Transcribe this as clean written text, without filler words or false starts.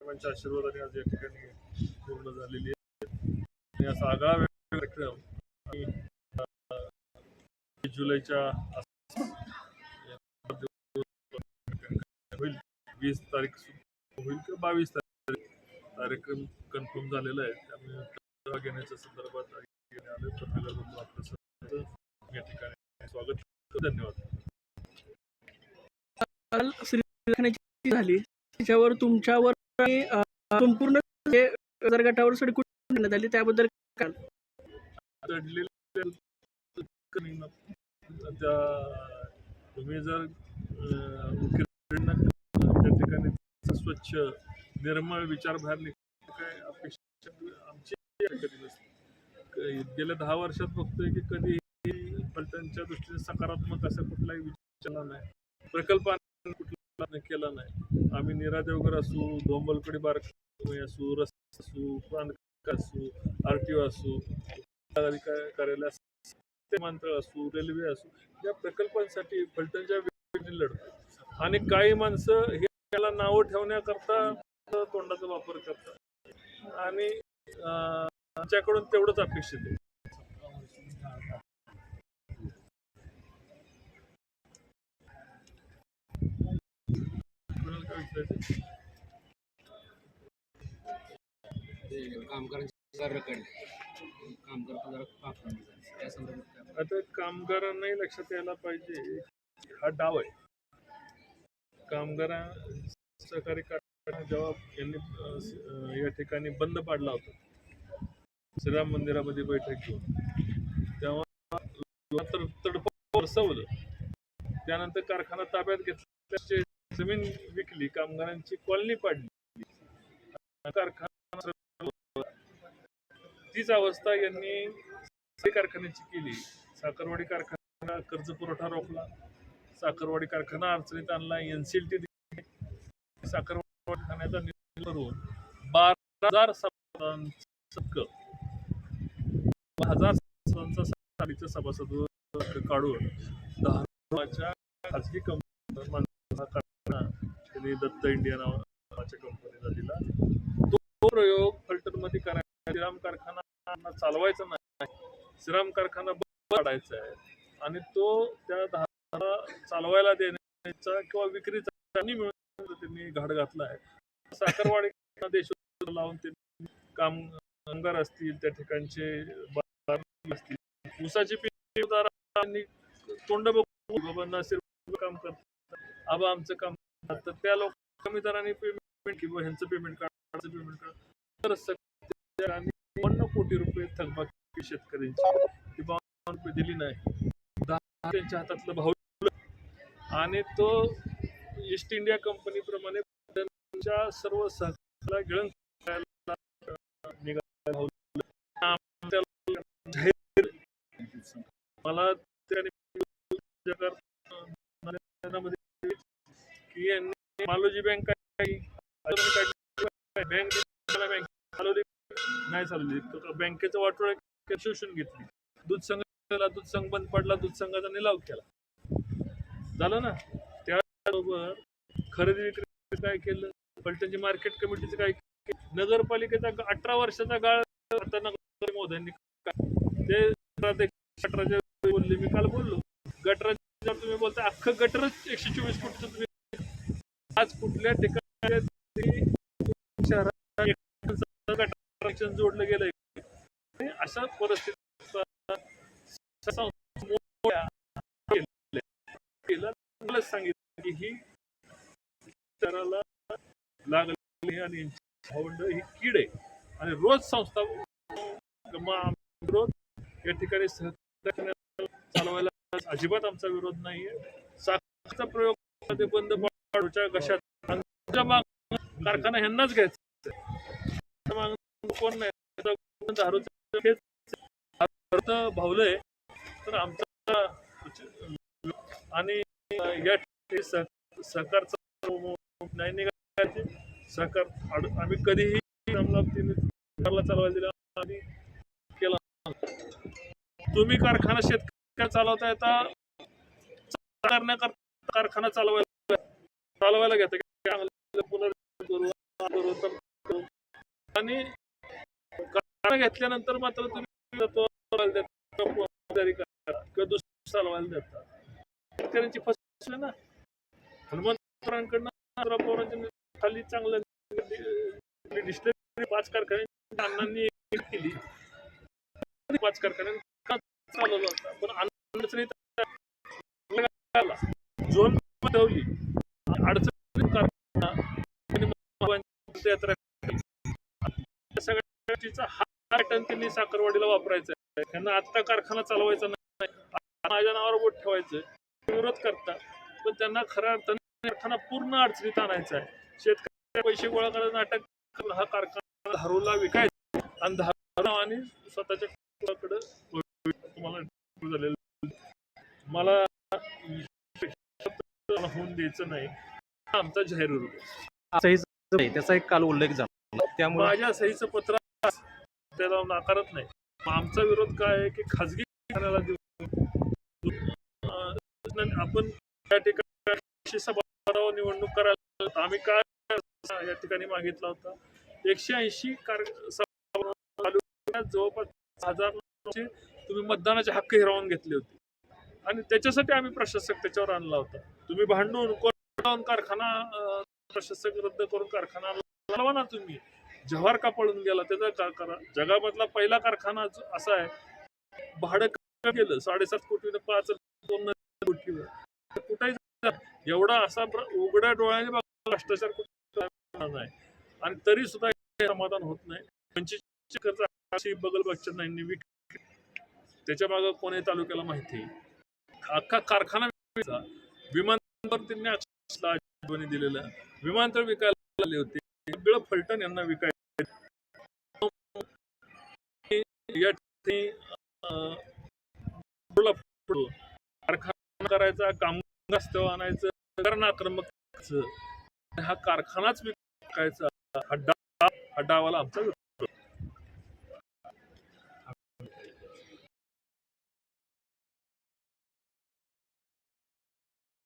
सर्वांच्या आशीर्वादाने आज या ठिकाणी पूर्ण झालेली आहे. आणि असा आगळा कार्यक्रम जुलैच्या होईल, 20 तारीख होईल किंवा 22 तारीख कार्यक्रम कन्फर्म झालेला आहे. त्यामुळे घेण्याच्या संदर्भात आले पत्रकार आपलं या ठिकाणी स्वागत. धन्यवाद. झाली त्याच्यावर तुमच्यावर संपूर्ण गटावर सडकून करण्यात आली, त्याबद्दल काय? तुम्ही जर त्या ठिकाणी स्वच्छ निर्मळ विचार बाहेर निघतो काय अपेक्षा आमची कधी नसते. गेल्या 10 वर्षात बघतोय की कधी फलटणच्या दृष्टीने सकारात्मक असा कुठलाही विचार नाही, प्रकल्प कुठला केला नाही. आम्ही नीरा देवघर असू, डोंबलकडी बारकाई असू, रस्ते असू, प्रांत असू, RTO असू, कार्यालय विमानतळ असू, रेल्वे असू, या प्रकल्पांसाठी फलटणच्या वेगवेगळी लढतो. आणि काही माणसं हे त्याला नावं ठेवण्याकरता तोंडाचा वापर करतात आणि आमच्याकडून तेवढंच अपेक्षित आहे. आता कामगारांनाही लक्षात यायला पाहिजे हा डाव आहे. कामगारां सहकारी कारखाना जेव्हा यांनी या ठिकाणी बंद पाडला होता श्रीराम मंदिरामध्ये बैठक घेऊन, तेव्हा तडफड बसवलं. त्यानंतर कारखाना ताब्यात घेतल्याची जमीन विकली, कामगारांची कॉलनी पाडली, कारखाना तीच अवस्था यांनी कारखान्याची केली. साखरवाडी कारखाना कर्ज पुरवठा रोखला, साखरवाडी कारखाना अडचणीत आणला, NCLT साखरवाडी कारखान्याचा निधी करून 12,000 सभासद काढून 10 खाजगी कंपनी दत्त इंडिया नावाच्या कंपनीला दिला. तो प्रयोग फलटण मध्ये करायचा, श्रीराम कारखाना चालवायचा नाही, श्रीराम कारखाना काढायचा आहे आणि तो त्या 10 चालवायला देण्याचा किंवा विक्रीचा मिळून त्यांनी घाट घातला आहे. साखरवाडी देश लावून त्यांनी कामगार असतील, त्या ठिकाणचे असतील, ऊसाची पीकदारांनी तोंड बघून बाबा नसेल काम करतात, आबा आमचं काम तर त्या लोक कमी दराने पेमेंट किंवा ह्यांचं पेमेंट काढायचं पेमेंट काढ. 50 कोटी रुपये थकबाकी शेतकऱ्यांची दिली नाही, त्यांच्या हातातलं भाऊ आणि तो ईस्ट इंडिया कंपनी प्रमाणे सर्व सहकार्याला गिळून मला की यांनी मालोजी बँक नाही चालवली, बँकेचं वाटोळ शोषून घेतली, दूध संघ बंद पडला, दूध संघाचा निलाव केला, झालं ना. त्याबरोबर खरेदी विक्री काय केलं, फलटणची मार्केट कमिटीचं काय केलं, नगरपालिकेचा 18 वर्षाचा गाळ मोदींनी ते गटराच्या बोलले. मी काल बोललो गटराच्या, तुम्ही बोलता अख्खं गटरच 124 कोटीचं तुम्ही आज कुठल्या ठिकाणी शहरात जोडलं गेलंय. अशा परिस्थितीत सांगितलं की ही शहराला लागली आणि ही कीड आहे आणि रोज संस्था रोज या ठिकाणी सहकार्य चालवायला अजिबात आमचा विरोध नाहीये. साखरचा प्रयोग बंद पाडूच्या घशात कारखाना ह्यांनाच घ्यायचा, कोण नाही भावलंय तर आमचा आणि या सहकारचा नाही निघायचे सहकार आम्ही कधीही चालवायला दिला आणि केला. तुम्ही कारखाना शेतकऱ्या चालवता येता करण्याकरता कारखाना चालवायला घेता पुनर् आणि कारखाना घेतल्यानंतर मात्र तुम्ही तत्वावर देता किंवा दुसरं चालवायला देता. शेतकऱ्यांची फसवणूक ना. हनुमंतरावांकडनं पवारांच्या खाली चांगलं डिस्टरी 5 कारखान्यांची अण्णांनी केली, 5 कारखान्यांना चालवलं होता. पण अडचणीत झोन ठेवली, अडचणीत कारखाना यात्रा सगळ्या गोष्टीचा हा पॅटर्न त्यांनी साखरवाडीला वापरायचा आहे. त्यांना आत्ता कारखाना चालवायचा नाही, माझ्या नावावर बोट ठेवायचं, विरोध करतात. पण त्यांना खऱ्या अर्थाने कारखाना पूर्ण अडचणीत आणायचा आहे. शेतकरी पैसे गोळा करायचं नाटक करून हा कारखाना धारूला विकायचा आणि धारू आणि स्वतःच्या कुळाकडे तुम्हाला झालेलं. मला होऊन द्यायचं नाही, आमचा जाहीर विरोध. त्याचा एक काल उल्लेख झाला, त्यामुळे माझ्या सहीचं पत्र त्याला नाकारत नाही. आमचा विरोध काय आहे की खाजगी कारखान्याला देऊन आपण त्या ठिकाणी सभागृह निवडणूक करायला आम्ही काय या ठिकाणी मागितला होता. 180 जवळपास 1000 तुम्ही मतदानाचे हक्क हिरावून घेतले होते आणि त्याच्यासाठी आम्ही प्रशासक त्याच्यावर आणला होता. तुम्ही भांडून कोण कारखाना प्रशासक रद्द करून कारखाना लावा ना. तुम्ही जव्हार का पळून गेला त्याचा काय करा. जगामधला पहिला कारखाना असा आहे, भाडं गेलं 7.5 कोटी 5 कोटीवर. कुठेही एवढा असा उघड्या डोळ्याने भ्रष्टाचार कुठे नाही आणि तरी सुद्धा समाधान होत नाही. 25 एकरचा बगलबागच्या नाही त्याच्या मागं कोणी तालुक्याला माहिती. अख्खा कारखाना विमानतळ त्यांनी दिलेलं, विमानतळ विकायला आले होते. सगळं फलटण यांना विकायचं. या ठिकाणी कारखाना करायचा, कामगार आणायचं, कारण आक्रमक हा कारखानाच विकायचा. हा डावाला आमचा